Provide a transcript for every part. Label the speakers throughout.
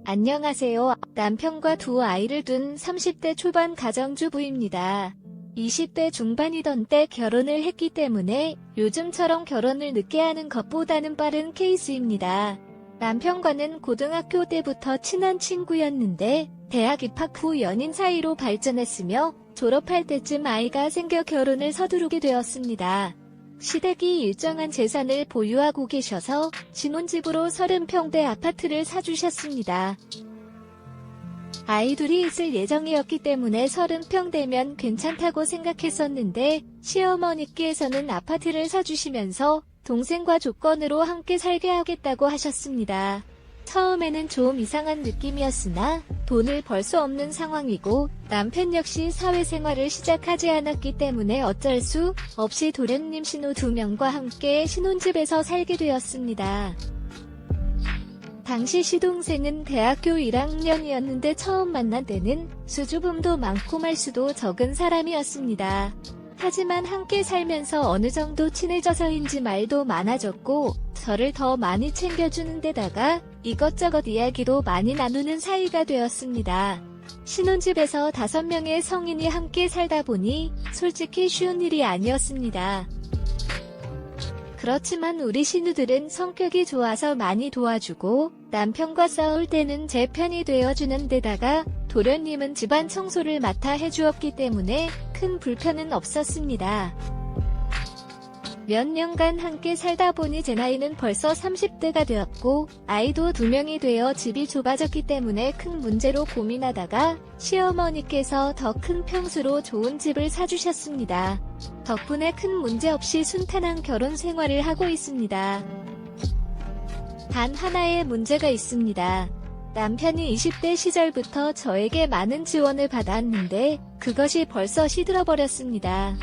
Speaker 1: 안녕하세요. 남편과 두 아이를 둔 30대 초반 가정주부입니다. 20대 중반이던 때 결혼을 했기 때문에 요즘처럼 결혼을 늦게 하는 것보다는 빠른 케이스입니다. 남편과는 고등학교 때부터 친한 친구였는데 대학 입학 후 연인 사이로 발전했으며 졸업할 때쯤 아이가 생겨 결혼을 서두르게 되었습니다. 시댁이 일정한 재산을 보유하고 계셔서 신혼집으로 30평대 아파트를 사주셨습니다. 아이 둘이 있을 예정이었기 때문에 30평대면 괜찮다고 생각했었는데 시어머니께서는 아파트를 사주시면서 동생과 조건으로 함께 살게 하겠다고 하셨습니다. 처음에는 좀 이상한 느낌이었으나 돈을 벌 수 없는 상황이고 남편 역시 사회생활을 시작하지 않았기 때문에 어쩔 수 없이 도련님 신우 2명과 함께 신혼집에서 살게 되었습니다. 당시 시동생은 대학교 1학년이었는데 처음 만난 때는 수줍음도 많고 말수도 적은 사람이었습니다. 하지만 함께 살면서 어느 정도 친해져서인지 말도 많아졌고 저를 더 많이 챙겨주는 데다가 이것저것 이야기도 많이 나누는 사이가 되었습니다. 신혼집에서 5명의 성인이 함께 살다 보니 솔직히 쉬운 일이 아니었습니다. 그렇지만 우리 신우들은 성격이 좋아서 많이 도와주고 남편과 싸울 때는 제 편이 되어주는 데다가 도련님은 집안 청소를 맡아 해주었기 때문에 큰 불편은 없었습니다. 몇 년간 함께 살다 보니 제 나이는 벌써 30대가 되었고 아이도 2명이 되어 집이 좁아졌기 때문에 큰 문제로 고민하다가 시어머니께서 더 큰 평수로 좋은 집을 사주셨습니다. 덕분에 큰 문제 없이 순탄한 결혼 생활을 하고 있습니다. 단 하나의 문제가 있습니다. 남편이 20대 시절부터 저에게 많은 지원을 받았는데 그것이 벌써 시들어버렸습니다.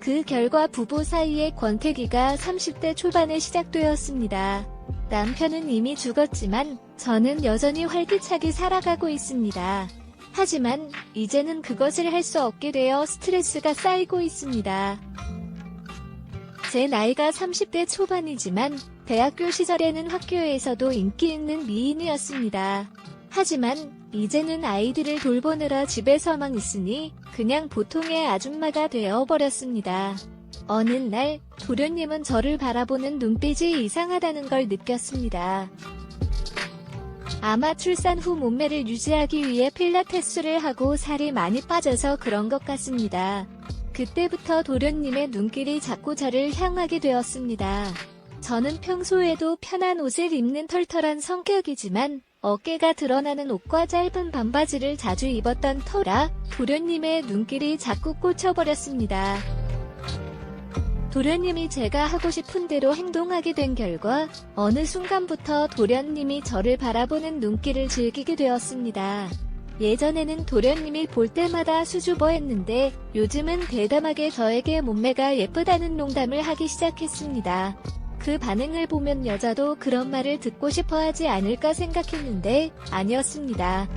Speaker 1: 그 결과 부부 사이의 권태기가 30대 초반에 시작되었습니다. 남편은 이미 죽었지만 저는 여전히 활기차게 살아가고 있습니다. 하지만 이제는 그것을 할 수 없게 되어 스트레스가 쌓이고 있습니다. 제 나이가 30대 초반이지만 대학교 시절에는 학교에서도 인기 있는 미인이었습니다. 하지만 이제는 아이들을 돌보느라 집에서만 있으니 그냥 보통의 아줌마가 되어버렸습니다. 어느 날 도련님은 저를 바라보는 눈빛이 이상하다는 걸 느꼈습니다. 아마 출산 후 몸매를 유지하기 위해 필라테스를 하고 살이 많이 빠져서 그런 것 같습니다. 그때부터 도련님의 눈길이 자꾸 저를 향하게 되었습니다. 저는 평소에도 편한 옷을 입는 털털한 성격이지만 어깨가 드러나는 옷과 짧은 반바지를 자주 입었던 터라 도련님의 눈길이 자꾸 꽂혀버렸습니다. 도련님이 제가 하고 싶은 대로 행동하게 된 결과 어느 순간부터 도련님이 저를 바라보는 눈길을 즐기게 되었습니다. 예전에는 도련님이 볼 때마다 수줍어했는데 요즘은 대담하게 저에게 몸매가 예쁘다는 농담을 하기 시작했습니다. 그 반응을 보면 여자도 그런 말을 듣고 싶어 하지 않을까 생각했는데 아니었습니다.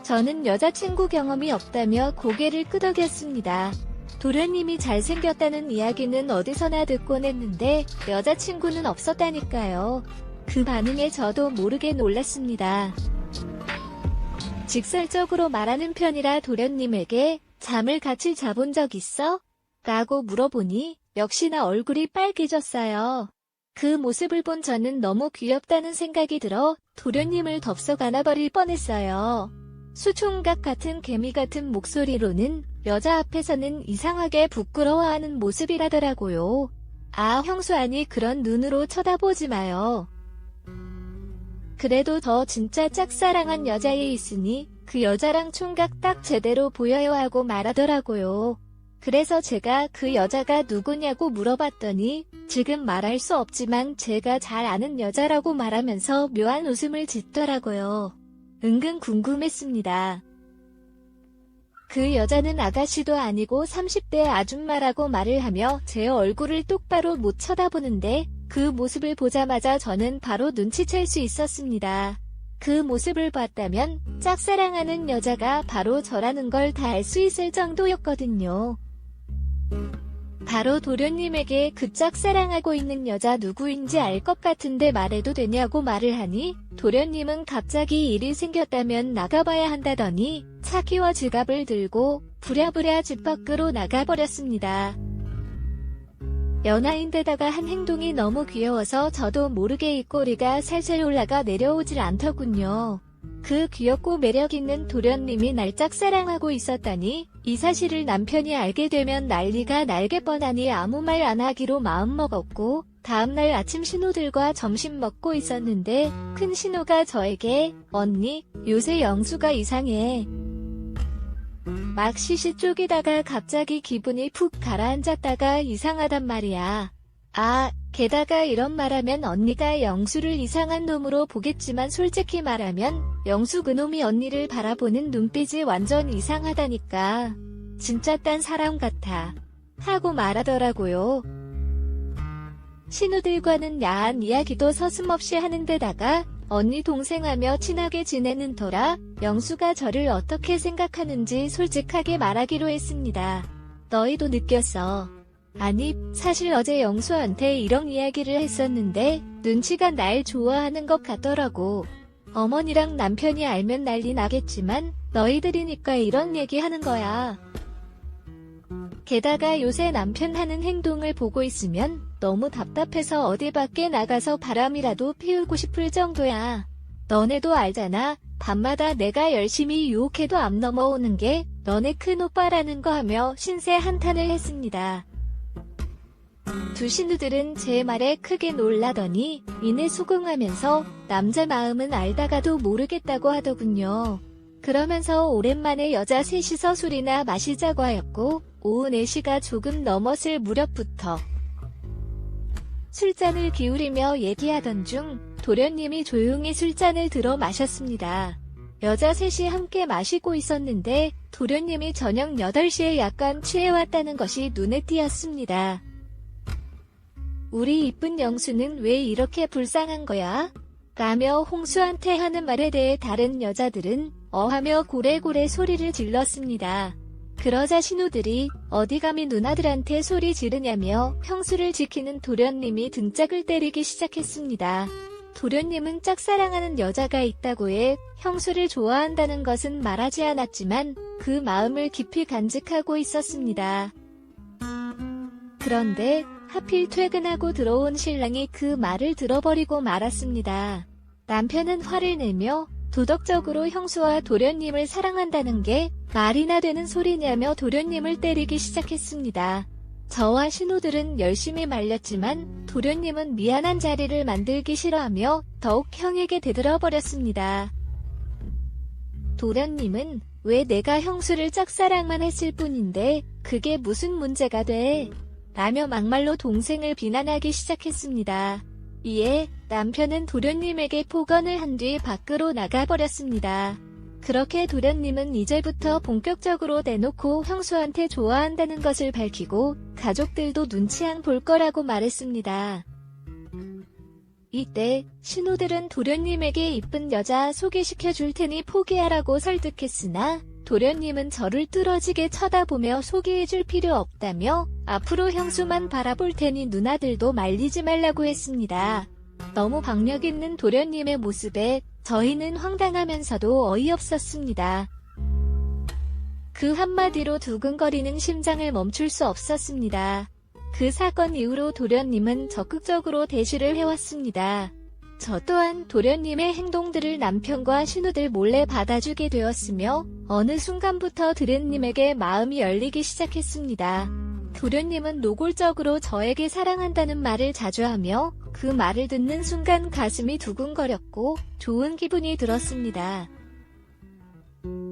Speaker 1: 저는 여자친구 경험이 없다며 고개를 끄덕였습니다. 도련님이 잘생겼다는 이야기는 어디서나 듣곤 했는데 여자친구는 없었다니까요. 그 반응에 저도 모르게 놀랐습니다. 직설적으로 말하는 편이라 도련님에게 잠을 같이 자본 적 있어? 라고 물어보니 역시나 얼굴이 빨개졌어요. 그 모습을 본 저는 너무 귀엽다는 생각이 들어 도련님을 덥석 안아버릴 뻔했어요. 수총각 같은 개미 같은 목소리로는 여자 앞에서는 이상하게 부끄러워하는 모습이라더라고요. 아, 형수 아니 그런 눈으로 쳐다보지 마요. 그래도 저 진짜 짝사랑한 여자애 있으니 그 여자랑 총각 딱 제대로 보여요 하고 말하더라고요. 그래서 제가 그 여자가 누구냐고 물어봤더니 지금 말할 수 없지만 제가 잘 아는 여자라고 말하면서 묘한 웃음을 짓더라고요. 은근 궁금했습니다. 그 여자는 아가씨도 아니고 30대 아줌마라고 말을 하며 제 얼굴을 똑바로 못 쳐다보는데 그 모습을 보자마자 저는 바로 눈치챌 수 있었습니다. 그 모습을 봤다면 짝사랑하는 여자가 바로 저라는 걸 다 알 수 있을 정도였거든요. 바로 도련님에게 그 짝사랑하고 있는 여자 누구인지 알 것 같은데 말해도 되냐고 말을 하니 도련님은 갑자기 일이 생겼다면 나가봐야 한다더니 차키와 지갑을 들고 부랴부랴 집 밖으로 나가버렸습니다. 연하인데다가 한 행동이 너무 귀여워서 저도 모르게 입꼬리가 살살 올라가 내려오질 않더군요. 그 귀엽고 매력있는 도련님이 날 짝사랑하고 있었다니 이 사실을 남편이 알게 되면 난리가 날게 뻔하니 아무 말 안 하기로 마음먹었고 다음날 아침 신우들과 점심 먹고 있었는데 큰 신우가 저에게 "언니, 요새 영수가 이상해." 막 시시 쪼개다가 갑자기 기분이 푹 가라앉았다가 이상하단 말이야. 게다가 이런 말하면 언니가 영수를 이상한 놈으로 보겠지만 솔직히 말하면 영수 그놈이 언니를 바라보는 눈빛이 완전 이상하다니까. 진짜 딴 사람 같아. 하고 말하더라고요. 신우들과는 야한 이야기도 서슴없이 하는 데다가 언니 동생하며 친하게 지내는 터라 영수가 저를 어떻게 생각하는지 솔직하게 말하기로 했습니다. 너희도 느꼈어. 아니, 사실 어제 영수한테 이런 이야기를 했었는데 눈치가 날 좋아하는 것 같더라고. 어머니랑 남편이 알면 난리 나겠지만 너희들이니까 이런 얘기 하는 거야. 게다가 요새 남편 하는 행동을 보고 있으면 너무 답답해서 어디 밖에 나가서 바람이라도 피우고 싶을 정도야. 너네도 알잖아. 밤마다 내가 열심히 유혹해도 안 넘어오는 게 너네 큰오빠라는 거 하며 신세 한탄을 했습니다. 두 신우들은 제 말에 크게 놀라더니 이내 수긍하면서 남자 마음은 알다가도 모르겠다고 하더군요. 그러면서 오랜만에 여자 셋이서 술이나 마시자고 하였고 오후 4시가 조금 넘었을 무렵부터 술잔을 기울이며 얘기하던 중 도련님이 조용히 술잔을 들어 마셨습니다. 여자 셋이 함께 마시고 있었는데 도련님이 저녁 8시에 약간 취해왔다는 것이 눈에 띄었습니다. "우리 이쁜 영수는 왜 이렇게 불쌍한 거야?" 라며 홍수한테 하는 말에 대해 다른 여자들은 어하며 고래고래 소리를 질렀습니다. 그러자 신우들이 "어디 감히 누나들한테 소리 지르냐며 형수를 지키는 도련님이 등짝을 때리기 시작했습니다. 도련님은 짝사랑하는 여자가 있다고 해 형수를 좋아한다는 것은 말하지 않았지만 그 마음을 깊이 간직하고 있었습니다. 그런데 하필 퇴근하고 들어온 신랑이 그 말을 들어버리고 말았습니다. 남편은 화를 내며 도덕적으로 형수와 도련님을 사랑한다는 게 말이나 되는 소리냐며 도련님을 때리기 시작했습니다. 저와 신우들은 열심히 말렸지만 도련님은 미안한 자리를 만들기 싫어하며 더욱 형에게 대들어버렸습니다. 도련님은 "왜 내가 형수를 짝사랑만 했을 뿐인데 그게 무슨 문제가 돼?" 라며 막말로 동생을 비난하기 시작했습니다. 이에 남편은 도련님에게 폭언을 한 뒤 밖으로 나가버렸습니다. 그렇게 도련님은 이제부터 본격적으로 내놓고 형수한테 좋아한다는 것을 밝히고 가족들도 눈치 안 볼 거라고 말했습니다. 이때 신우들은 도련님에게 이쁜 여자 소개시켜 줄 테니 포기하라고 설득했으나 도련님은 저를 뚫어지게 쳐다보며 소개해 줄 필요 없다며 앞으로 형수만 바라볼 테니 누나들도 말리지 말라고 했습니다. 너무 박력 있는 도련님의 모습에 저희는 황당하면서도 어이없었습니다. 그 한마디로 두근거리는 심장을 멈출 수 없었습니다. 그 사건 이후로 도련님은 적극적으로 대시를 해왔습니다. 저 또한 도련님의 행동들을 남편과 신우들 몰래 받아주게 되었으며 어느 순간부터 도련님에게 마음이 열리기 시작했습니다. 도련님은 노골적으로 저에게 사랑한다는 말을 자주 하며 그 말을 듣는 순간 가슴이 두근거렸고 좋은 기분이 들었습니다.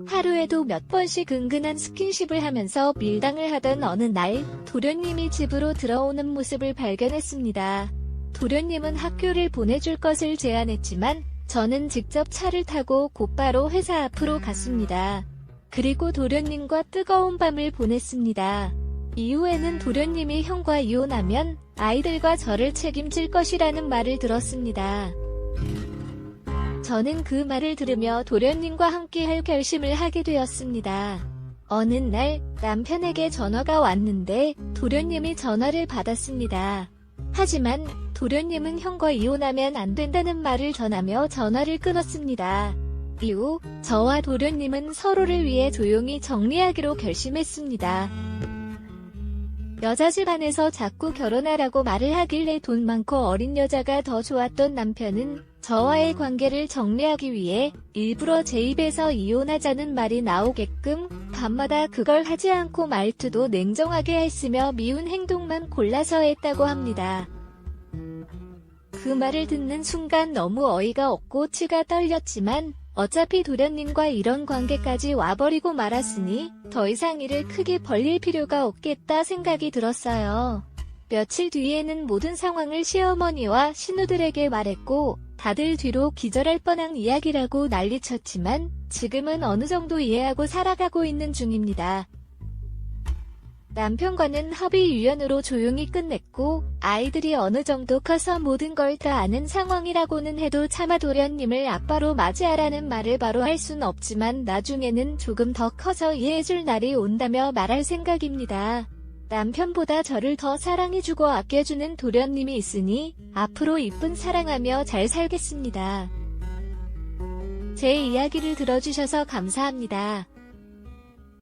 Speaker 1: 하루에도 몇 번씩 은근한 스킨십을 하면서 밀당을 하던 어느 날 도련님이 집으로 들어오는 모습을 발견했습니다. 도련님은 학교를 보내줄 것을 제안했지만 저는 직접 차를 타고 곧바로 회사 앞으로 갔습니다. 그리고 도련님과 뜨거운 밤을 보냈습니다. 이후에는 도련님이 형과 이혼하면 아이들과 저를 책임질 것이라는 말을 들었습니다. 저는 그 말을 들으며 도련님과 함께할 결심을 하게 되었습니다. 어느 날 남편에게 전화가 왔는데 도련님이 전화를 받았습니다. 하지만 도련님은 형과 이혼하면 안 된다는 말을 전하며 전화를 끊었습니다. 이후 저와 도련님은 서로를 위해 조용히 정리하기로 결심했습니다. 여자 집안에서 자꾸 결혼하라고 말을 하길래 돈 많고 어린 여자가 더 좋았던 남편은 저와의 관계를 정리하기 위해 일부러 제 입에서 이혼하자는 말이 나오게끔 밤마다 그걸 하지 않고 말투도 냉정하게 했으며 미운 행동만 골라서 했다고 합니다. 그 말을 듣는 순간 너무 어이가 없고 치가 떨렸지만 어차피 도련님과 이런 관계까지 와버리고 말았으니 더 이상 일을 크게 벌릴 필요가 없겠다 생각이 들었어요. 며칠 뒤에는 모든 상황을 시어머니와 신우들에게 말했고 다들 뒤로 기절할 뻔한 이야기라고 난리쳤지만 지금은 어느 정도 이해하고 살아가고 있는 중입니다. 남편과는 합의 유연으로 조용히 끝냈고 아이들이 어느 정도 커서 모든 걸 다 아는 상황이라고는 해도 차마 도련님을 아빠로 맞이하라는 말을 바로 할 순 없지만 나중에는 조금 더 커서 이해해줄 날이 온다며 말할 생각입니다. 남편보다 저를 더 사랑해주고 아껴주는 도련님이 있으니 앞으로 이쁜 사랑하며 잘 살겠습니다. 제 이야기를 들어주셔서 감사합니다.